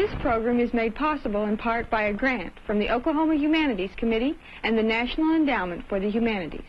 This program is made possible in part by a grant from the Oklahoma Humanities Committee and the National Endowment for the Humanities.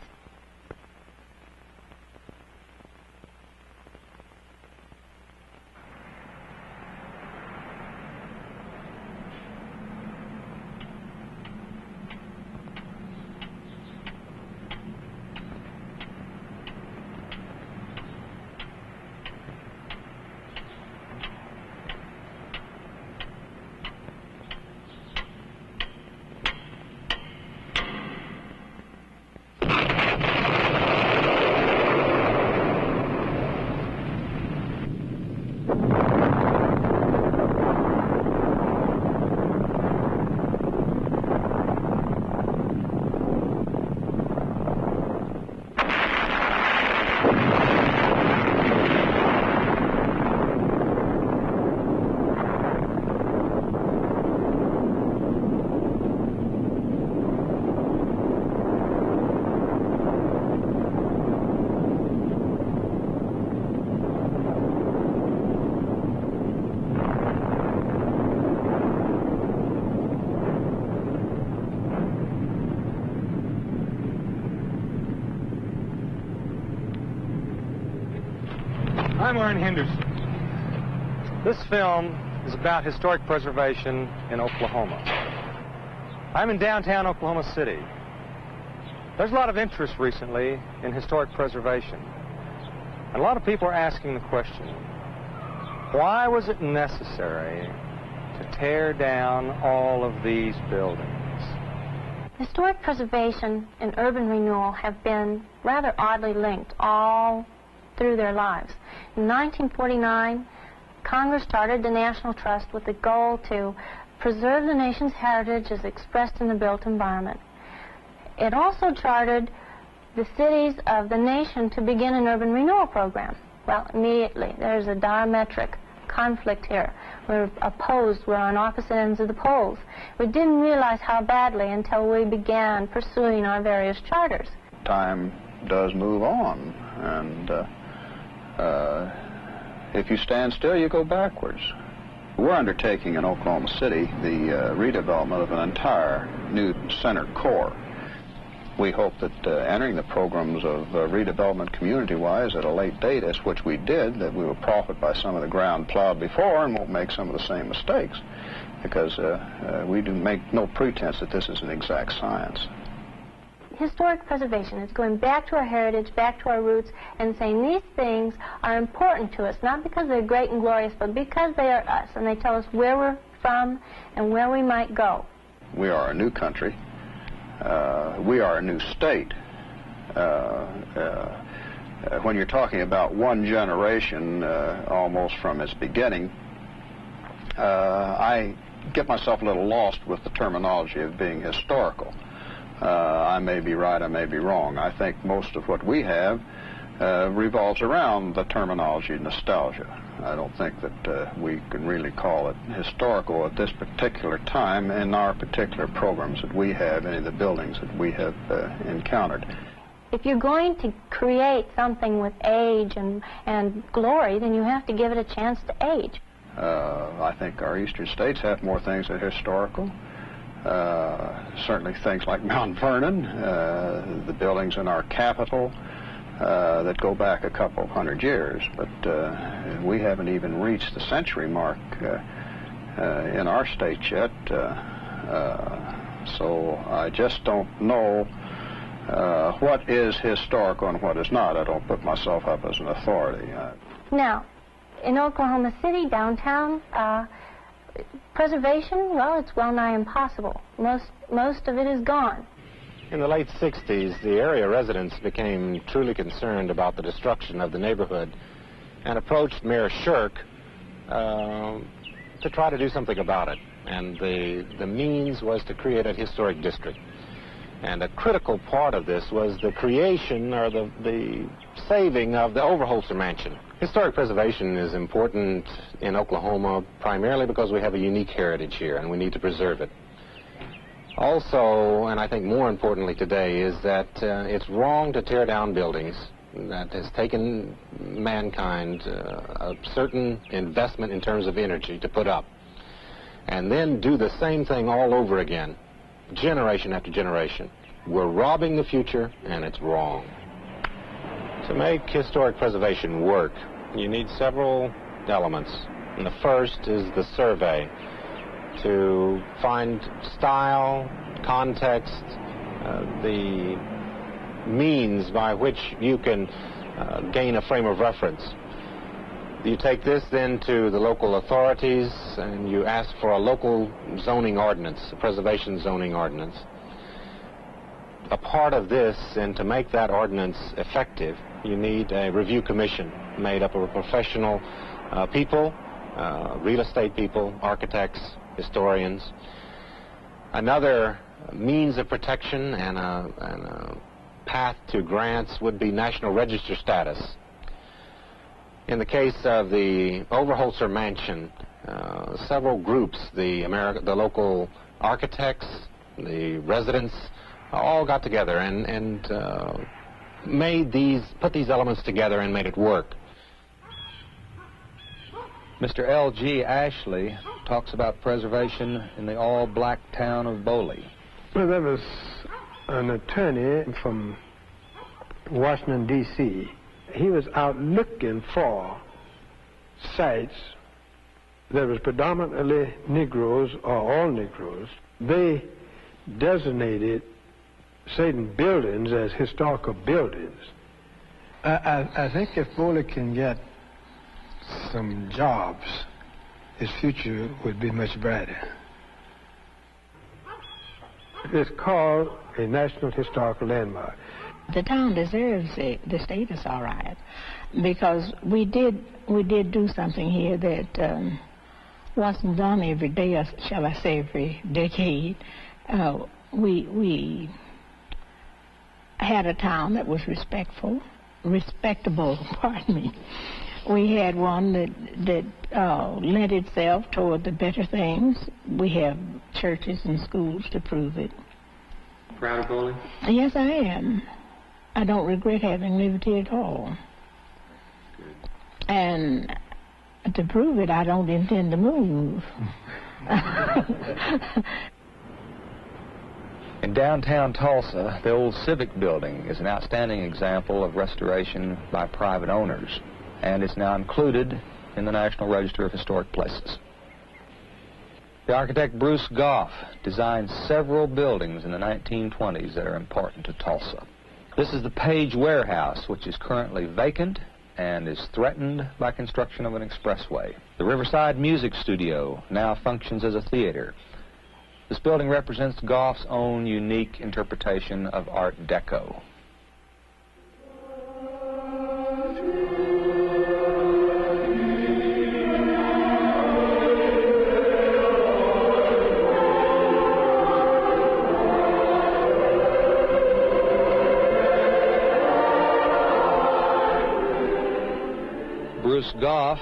I'm Warren Henderson. This film is about historic preservation in Oklahoma. I'm in downtown Oklahoma City. There's a lot of interest recently in historic preservation. And a lot of people are asking the question, why was it necessary to tear down all of these buildings? Historic preservation and urban renewal have been rather oddly linked all through their lives. In 1949, Congress started the National Trust with the goal to preserve the nation's heritage as expressed in the built environment. It also chartered the cities of the nation to begin an urban renewal program. Well, immediately, there's a diametric conflict here. We're opposed. We're on opposite ends of the poles. We didn't realize how badly until we began pursuing our various charters. Time does move on, and if you stand still, you go backwards. We're undertaking in Oklahoma City the redevelopment of an entire new center core. We hope that entering the programs of redevelopment community-wise at a late date, as which we did, that we will profit by some of the ground plowed before and won't make some of the same mistakes, because we do make no pretense that this is an exact science. Historic preservation is going back to our heritage, back to our roots, and saying these things are important to us, not because they're great and glorious, but because they are us, and they tell us where we're from and where we might go. We are a new country. We are a new state. When you're talking about one generation, almost from its beginning, I get myself a little lost with the terminology of being historical. I may be right, I may be wrong. I think most of what we have revolves around the terminology nostalgia. I don't think that we can really call it historical at this particular time in our particular programs that we have, any of the buildings that we have encountered. If you're going to create something with age and glory, then you have to give it a chance to age. I think our eastern states have more things that are historical. Certainly things like Mount Vernon, the buildings in our capital that go back a couple hundred years, but we haven't even reached the century mark in our state yet, so I just don't know what is historical and what is not. I don't put myself up as an authority. Now, in Oklahoma City, downtown, preservation, well, it's well nigh impossible. Most of it is gone. In the late 60s, the area residents became truly concerned about the destruction of the neighborhood and approached Mayor Shirk to try to do something about it. And the means was to create a historic district. And a critical part of this was the creation or the saving of the Overholser Mansion. Historic preservation is important in Oklahoma primarily because we have a unique heritage here and we need to preserve it. Also, and I think more importantly today, is that it's wrong to tear down buildings that has taken mankind a certain investment in terms of energy to put up. and then do the same thing all over again, generation after generation. We're robbing the future, and it's wrong. To make historic preservation work, you need several elements. And the first is the survey, to find style, context, the means by which you can gain a frame of reference. You take this then to the local authorities and you ask for a local zoning ordinance, a preservation zoning ordinance. A part of this, and to make that ordinance effective, you need a review commission made up of professional people, real estate people, architects, historians. Another means of protection and a path to grants would be National Register status. In the case of the Overholser Mansion, several groups, the local architects, the residents, all got together and put these elements together and made it work. Mr. L.G. Ashley talks about preservation in the all-black town of Boley. Well, there was an attorney from Washington, D.C. He was out looking for sites that was predominantly Negroes or all Negroes. They designated certain buildings as historical buildings. I think if Boley can get some jobs, his future would be much brighter. It's called a National Historical Landmark. The town deserves the status, all right, because we did do something here that wasn't done every day, or shall I say every decade. We had a town that was respectable, pardon me. We had one that lent itself toward the better things. We have churches and schools to prove it. Proud of Boley? Yes, I am. I don't regret having lived here at all. Good. And to prove it, I don't intend to move. In downtown Tulsa, the old Civic Building is an outstanding example of restoration by private owners, and it's now included in the National Register of Historic Places. The architect Bruce Goff designed several buildings in the 1920s that are important to Tulsa. This is the Page Warehouse, which is currently vacant and is threatened by construction of an expressway. The Riverside Music Studio now functions as a theater. This building represents Goff's own unique interpretation of Art Deco. Bruce Goff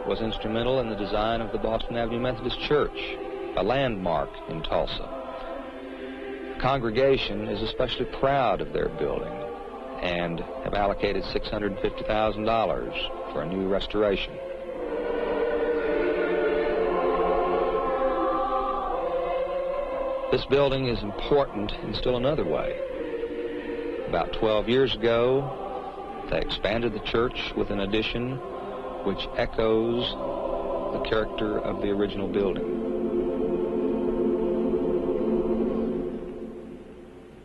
was instrumental in the design of the Boston Avenue Methodist Church, a landmark in Tulsa. The congregation is especially proud of their building and have allocated $650,000 for a new restoration. This building is important in still another way. About 12 years ago, they expanded the church with an addition which echoes the character of the original building.